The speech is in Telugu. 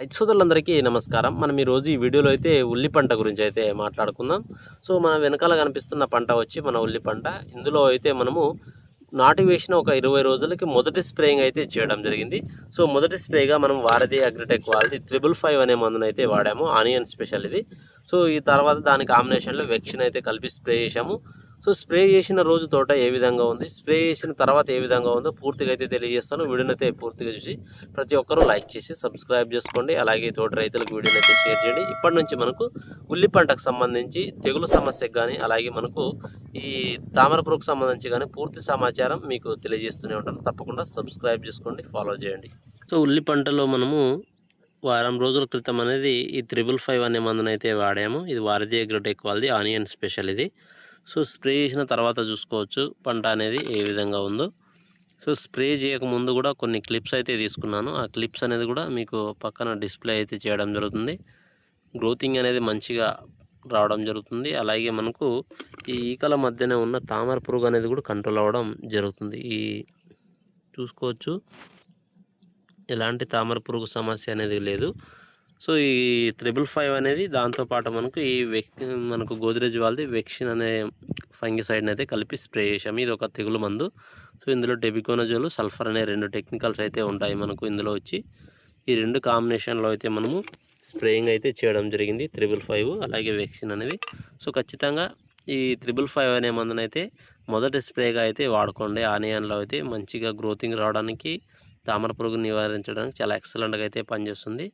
రైతు సోదరులందరికీ నమస్కారం. మనం ఈరోజు ఈ వీడియోలో అయితే ఉల్లి పంట గురించి అయితే మాట్లాడుకుందాం. సో మన వెనకాల కనిపిస్తున్న పంట వచ్చి మన ఉల్లి పంట. ఇందులో అయితే మనము నాటు వేసిన ఒక 20 రోజులకి మొదటి స్ప్రేయింగ్ అయితే చేయడం జరిగింది. సో మొదటి స్ప్రేగా మనం వారధి అగ్రిటెక్ వాళ్ళది 555 అనే మందును అయితే వాడాము. ఆనియన్ స్పెషల్ ఇది. సో ఈ తర్వాత దాని కాంబినేషన్లో వెక్సిన్ అయితే కలిపి స్ప్రే చేశాము. సో స్ప్రే చేసిన రోజు తోట ఏ విధంగా ఉంది, స్ప్రే చేసిన తర్వాత ఏ విధంగా ఉందో పూర్తిగా అయితే తెలియజేస్తాను. వీడియోని అయితే పూర్తిగా చూసి ప్రతి ఒక్కరూ లైక్ చేసి సబ్స్క్రైబ్ చేసుకోండి. అలాగే తోటి రైతులకు వీడియోని అయితే షేర్ చేయండి. ఇప్పటి నుంచి మనకు ఉల్లి పంటకు సంబంధించి తెగులు సమస్యకు కానీ అలాగే మనకు ఈ తామర పురుగుకు సంబంధించి కానీ పూర్తి సమాచారం మీకు తెలియజేస్తూనే ఉంటాను. తప్పకుండా సబ్స్క్రైబ్ చేసుకోండి, ఫాలో చేయండి. సో ఉల్లి పంటలో మనము వారం రోజుల క్రితం అనేది ఈ 555 అనే మందును అయితే వాడాము. ఇది వారధి అగ్రిటెక్ వాళ్ళది ఆనియన్ స్పెషల్ ఇది. సో స్ప్రే చేసిన తర్వాత చూసుకోవచ్చు పంట అనేది ఏ విధంగా ఉందో. సో స్ప్రే చేయకముందు కూడా కొన్ని క్లిప్స్ అయితే తీసుకున్నాను. ఆ క్లిప్స్ అనేది కూడా మీకు పక్కన డిస్ప్లే అయితే చేయడం జరుగుతుంది. గ్రోతింగ్ అనేది మంచిగా రావడం జరుగుతుంది. అలాగే మనకు ఈ ఈకల మధ్యనే ఉన్న తామర పురుగు అనేది కూడా కంట్రోల్ అవ్వడం జరుగుతుంది. ఈ చూసుకోవచ్చు ఎలాంటి తామర పురుగు సమస్య అనేది లేదు. సో ఈ 555 అనేది దాంతోపాటు మనకు మనకు గోద్రేజ్ వాళ్ళది వెక్సిన్ అనే ఫంగిసైడ్ని అయితే కలిపి స్ప్రే చేసాము. ఇది ఒక తెగులు మందు. సో ఇందులో డెబికోనజోలు, సల్ఫర్ అనే 2 టెక్నికల్స్ అయితే ఉంటాయి మనకు ఇందులో వచ్చి. ఈ 2 కాంబినేషన్లో అయితే మనము స్ప్రేయింగ్ అయితే చేయడం జరిగింది 555 అలాగే వెక్సిన్ అనేది. సో ఖచ్చితంగా ఈ 555 అనే మందునైతే మొదటి స్ప్రేగా అయితే వాడుకోండి. ఆనియన్లో అయితే మంచిగా గ్రోతింగ్ రావడానికి, తామర పురుగు నివారించడానికి చాలా ఎక్సలెంట్గా అయితే పనిచేస్తుంది.